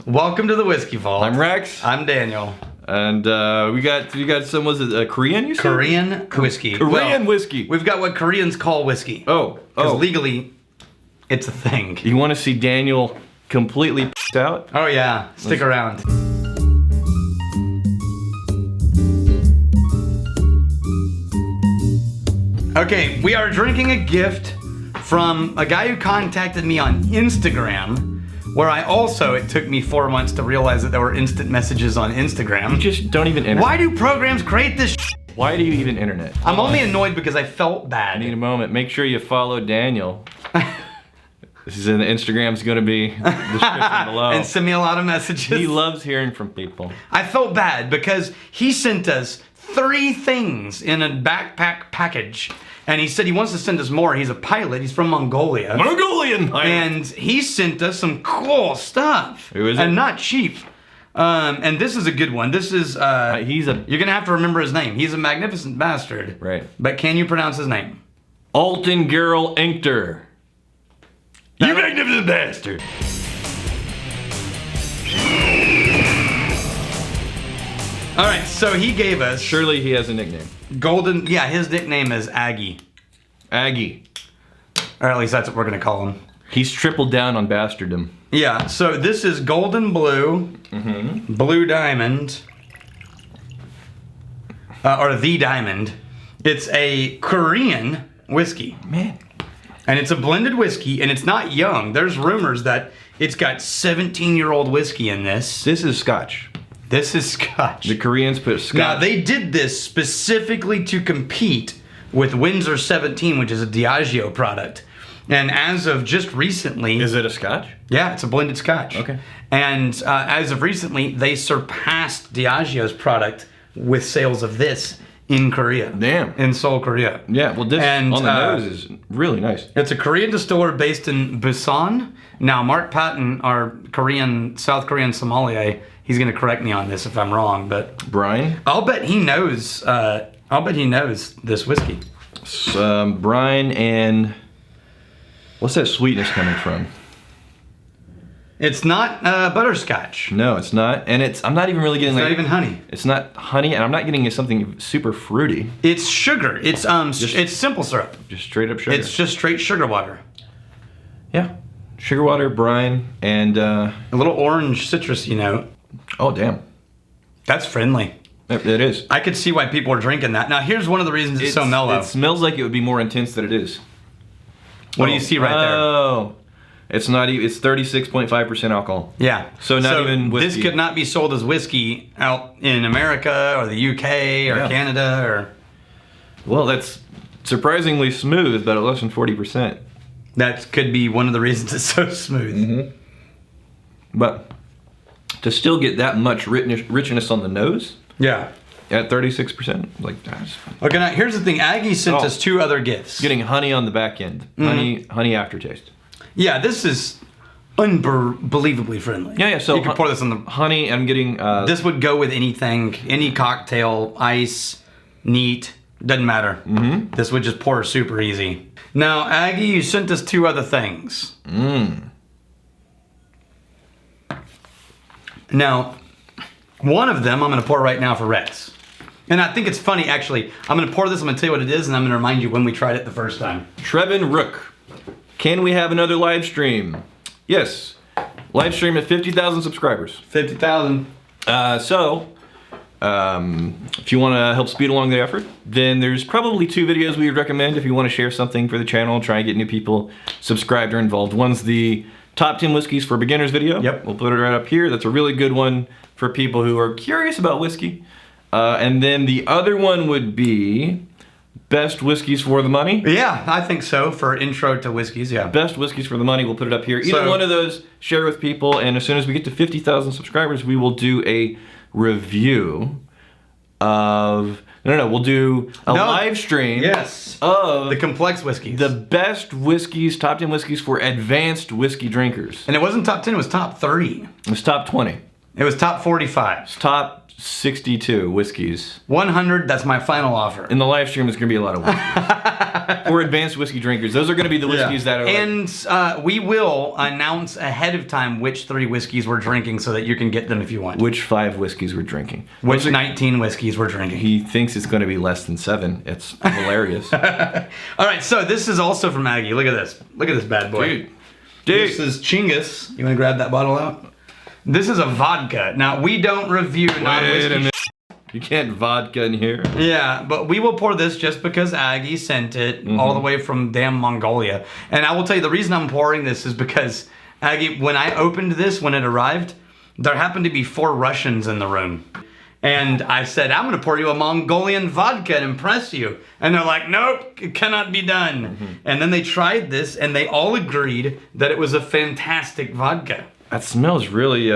Welcome to the Whiskey Vault. I'm Rex. I'm Daniel. And we got some, was it Korean, you said? Korean whiskey. Korean whiskey. We've got what Koreans call whiskey. Oh. Because legally, it's a thing. You want to see Daniel completely p***ed out? Oh yeah, stick around. Okay, we are drinking a gift from a guy who contacted me on Instagram, where it took me 4 months to realize that there were instant messages on Instagram. You just don't even internet. Why do programs create this Why do you even internet? I'm only annoyed because I felt bad. I need a moment. Make sure you follow Daniel. This is in the Instagram's gonna be in the description below. And send me a lot of messages. He loves hearing from people. I felt bad because he sent us 3 things in a backpack package. And he said he wants to send us more. He's a pilot. He's from Mongolia. Mongolian pilot. And he sent us some cool stuff. Who is it? And not cheap. And this is a good one. This is, you're gonna have to remember his name. He's a magnificent bastard. Right. But can you pronounce his name? Alton Girl Inkter. You magnificent bastard. All right, so he gave us Surely he has a nickname. golden. Yeah, his nickname is Aggie, Aggie. or at least that's what we're gonna call him. He's tripled down on bastardom. Yeah. So this is Golden Blue, Blue Diamond, or the Diamond. It's a Korean whiskey. Man. And it's a blended whiskey, and it's not young. There's rumors that it's got 17-year-old whiskey in this. This is Scotch. This is Scotch. The Koreans put Scotch. Now, they did this specifically to compete with Windsor 17, which is a Diageo product. And as of just recently... Is it a Scotch? Yeah, it's a blended Scotch. Okay. And as of recently, they surpassed Diageo's product with sales of this in Korea. Damn. In Seoul, Korea. Yeah, well, this And, on the nose is really nice. It's a Korean distiller based in Busan. Now, Mark Patton, our South Korean sommelier, he's going to correct me on this if I'm wrong, but Brian? I'll bet he knows. This whiskey. Brian and what's that sweetness coming from? It's not butterscotch. No, it's not, and I'm not even really getting It's not even honey. It's not honey, and I'm not getting something super fruity. It's sugar. It's it's simple syrup. Just straight up sugar. It's just straight sugar water. Yeah, sugar water, brine, and A little orange citrusy note. oh damn, That's friendly. it is. I could see why people are drinking that. Now, here's one of the reasons it's so mellow. It smells like it would be more intense than it is. What do you see right there? Oh, it's not even. It's 36.5% alcohol. Yeah. So not even whiskey. This could not be sold as whiskey out in America or the UK or Canada or... Well, that's surprisingly smooth, but at less than 40%. That could be one of the reasons it's so smooth. But to still get that much richness on the nose Yeah. at 36%, like that's Okay, now here's the thing. Aggie sent Oh. us 2 other gifts. getting honey on the back end. Honey aftertaste. Yeah, this is unbelievably friendly. Yeah. So you can pour this on the... honey. I'm getting. This would go with anything, any cocktail, ice, neat, doesn't matter. This would just pour super easy. Now, Aggie, you sent us 2 other things. Now, one of them I'm going to pour right now for Rex. And I think it's funny, actually. I'm going to pour this, I'm going to tell you what it is, and I'm going to remind you when we tried it the first time. Trevin Rook. Can we have another live stream? Yes. Live stream at 50,000 subscribers. 50,000. If you want to help speed along the effort, then there's probably 2 videos we would recommend if you want to share something for the channel, try and get new people subscribed or involved. One's the top 10 whiskeys for beginners video. Yep. We'll put it right up here. That's a really good one for people who are curious about whiskey. And then the other one would be best whiskeys for the money. Yeah, I think so, for intro to whiskeys, yeah. Best whiskeys for the money. We'll put it up here. Either one of those, share with people, and as soon as we get to 50,000 subscribers, we will do a review of... No, we'll do a live stream. Yes. Of the complex whiskeys. the best whiskeys, top 10 whiskeys for advanced whiskey drinkers. And it wasn't top 10, it was top 30. It was top 20. It was top 45. It's top 62 whiskeys. 100, that's my final offer. In the live stream, there's going to be a lot of whiskeys. For advanced whiskey drinkers. Those are going to be the whiskeys that are... And we will announce ahead of time which 3 whiskeys we're drinking so that you can get them if you want. Which 5 whiskeys we're drinking. Which 19 whiskeys we're drinking. He thinks it's going to be less than 7. It's hilarious. All right, so this is also from Aggie. Look at this. Look at this bad boy. Dude. This is Chinggis. You want to grab that bottle out? This is a vodka. Now, we don't review non-whiskey. You can't vodka in here. Yeah, but we will pour this just because Aggie sent it all the way from damn Mongolia. And I will tell you, the reason I'm pouring this is because, Aggie, when I opened this, when it arrived, there happened to be 4 Russians in the room. And I said, I'm going to pour you a Mongolian vodka and impress you. And they're like, nope, it cannot be done. And then they tried this, and they all agreed that it was a fantastic vodka. That smells really,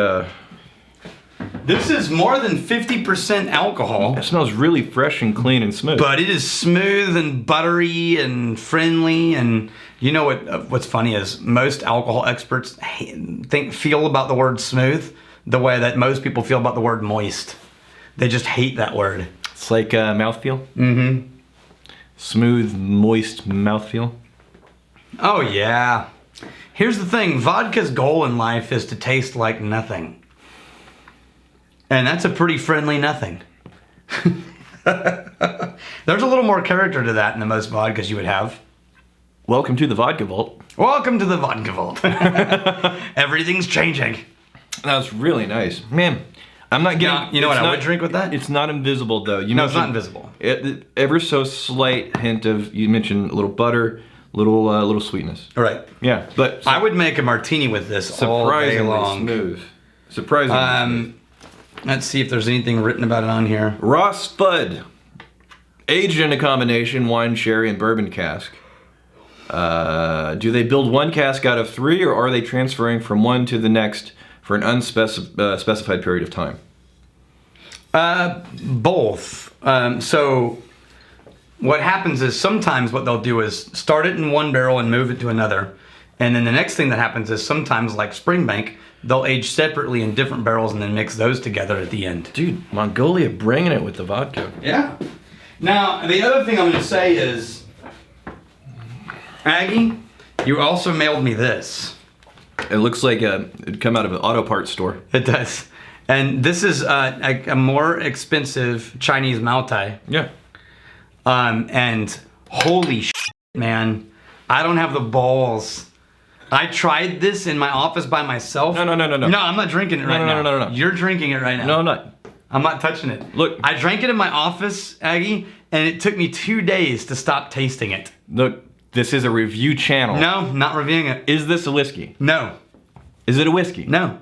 This is more than 50% alcohol. It smells really fresh and clean and smooth. But it is smooth and buttery and friendly. And you know what's funny is most alcohol experts feel about the word smooth the way that most people feel about the word moist. They just hate that word. It's like mouthfeel. Mm-hmm. Smooth, moist mouthfeel. Oh, yeah. Here's the thing. Vodka's goal in life is to taste like nothing. And that's a pretty friendly nothing. There's a little more character to that than most vodkas you would have. Welcome to the Vodka Vault. Welcome to the Vodka Vault. Everything's changing. That was really nice. Man, I'm not getting... You know what I would drink with that? It's not invisible, though. No, it's not invisible. Ever so slight hint of... You mentioned a little butter, little sweetness. All right. Yeah, but... I would make a martini with this all day long. Smooth. Surprisingly smooth. Let's see if there's anything written about it on here. Raw Spud. Aged in a combination wine, sherry, and bourbon cask. Do they build one cask out of 3, or are they transferring from one to the next for an unspecified period of time? Both. So what happens is sometimes what they'll do is start it in one barrel and move it to another. And then the next thing that happens is sometimes, like Springbank, they'll age separately in different barrels and then mix those together at the end. Dude, Mongolia bringing it with the vodka. Yeah. Now, the other thing I'm going to say is, Aggie, you also mailed me this. It looks like it'd come out of an auto parts store. It does. And this is a more expensive Chinese Maotai. Yeah. And holy shit, man, I don't have the balls. I tried this in my office by myself. No. No, I'm not drinking it right now. No. You're drinking it right now. No, I'm not. I'm not touching it. Look. I drank it in my office, Aggie, and it took me 2 days to stop tasting it. Look, this is a review channel. No, not reviewing it. Is this a whiskey? No. Is it a whiskey? No.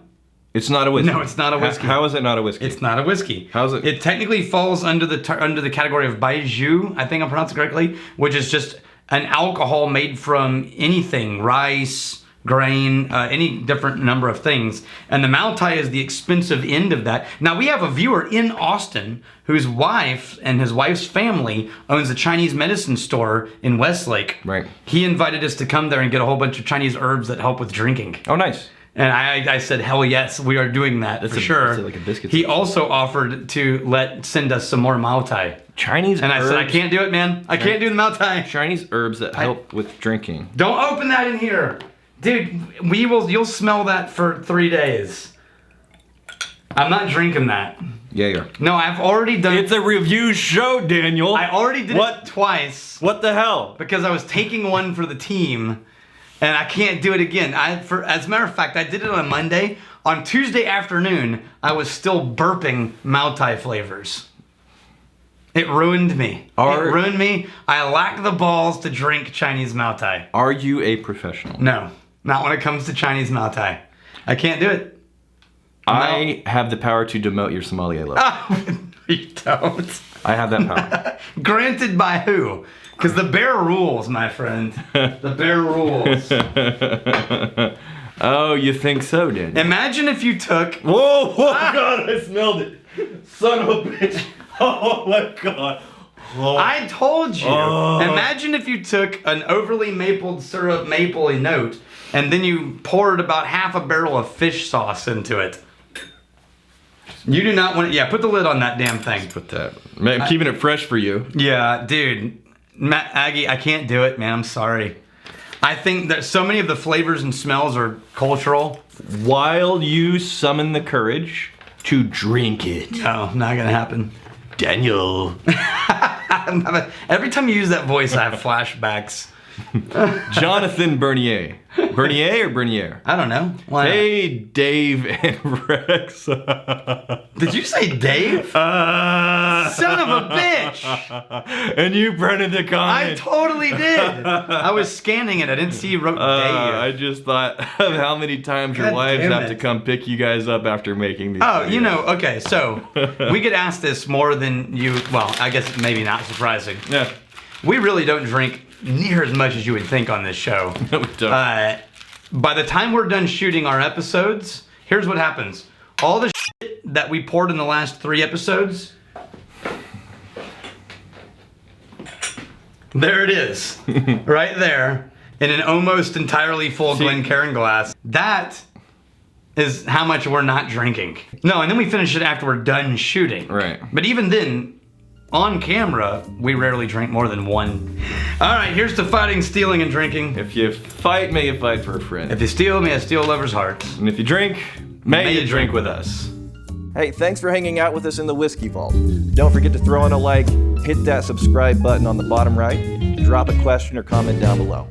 It's not a whiskey. No, it's not a whiskey. How is it not a whiskey? It's not a whiskey. How is it? It technically falls under the category of baijiu, I think I pronounced it correctly, which is just an alcohol made from anything, rice, grain, any different number of things. And the Maotai is the expensive end of that. Now, we have a viewer in Austin whose wife and his wife's family owns a Chinese medicine store in Westlake. Right. He invited us to come there and get a whole bunch of Chinese herbs that help with drinking. Oh, nice. And I said, hell yes, we are doing that for sure. That's like a biscuit. He also offered to send us some more Maotai. Chinese And I herbs. said, I can't do it, man. I can't do the Maotai. Chinese herbs that help with drinking. Don't open that in here. Dude, you'll smell that for 3 days. I'm not drinking that. Yeah, you are. No, I've already done It's a review show, Daniel. I already did it twice. What the hell? Because I was taking one for the team, and I can't do it again. As a matter of fact, I did it on a Monday. On Tuesday afternoon, I was still burping Maotai flavors. It ruined me. It ruined me. I lack the balls to drink Chinese Maotai. Are you a professional? No, not when it comes to Chinese Maotai. I can't do it. I have the power to demote your sommelier level. You don't. I have that power. Granted by who? Because the bear rules, my friend. The bear rules. Oh, you think so, Daniel? Imagine if you took... Whoa, God, I smelled it. Son of a bitch. Oh, my God. Oh. I told you. Oh. Imagine if you took an overly mapled syrup mapley note and then you poured about half a barrel of fish sauce into it. You do not want to. Yeah, put the lid on that damn thing. Put that. Man, I'm keeping it fresh for you. Yeah, dude. Matt, Aggie, I can't do it, man. I'm sorry. I think that so many of the flavors and smells are cultural. While you summon the courage to drink it. Oh, not gonna happen. Daniel. Every time you use that voice, I have flashbacks. Jonathan Bernier. Bernier or Bernier? I don't know. Why not? Hey, Dave and Rex. Did you say Dave? Son of a bitch! And you printed the I comment. totally did. I was scanning it. I didn't see you wrote Dave. I just thought of how many times your God wives damn have it. to come pick you guys up after making these. Oh, videos. you know, okay, so we get asked this more than you, well, I guess maybe not surprising. Yeah. We really don't drink near as much as you would think on this show. No, we don't. By the time we're done shooting our episodes, here's what happens. All the shit that we poured in the last 3 episodes, there it is. Right there. In an almost entirely full Glencairn glass. That is how much we're not drinking. No, and then we finish it after we're done shooting. Right. But even then, on camera, we rarely drink more than 1. All right, here's to fighting, stealing, and drinking. If you fight, may you fight for a friend. If you steal, may I steal a lover's heart. And if you drink, may you drink with us. Hey, thanks for hanging out with us in the Whiskey Vault. Don't forget to throw in a like, hit that subscribe button on the bottom right, drop a question or comment down below.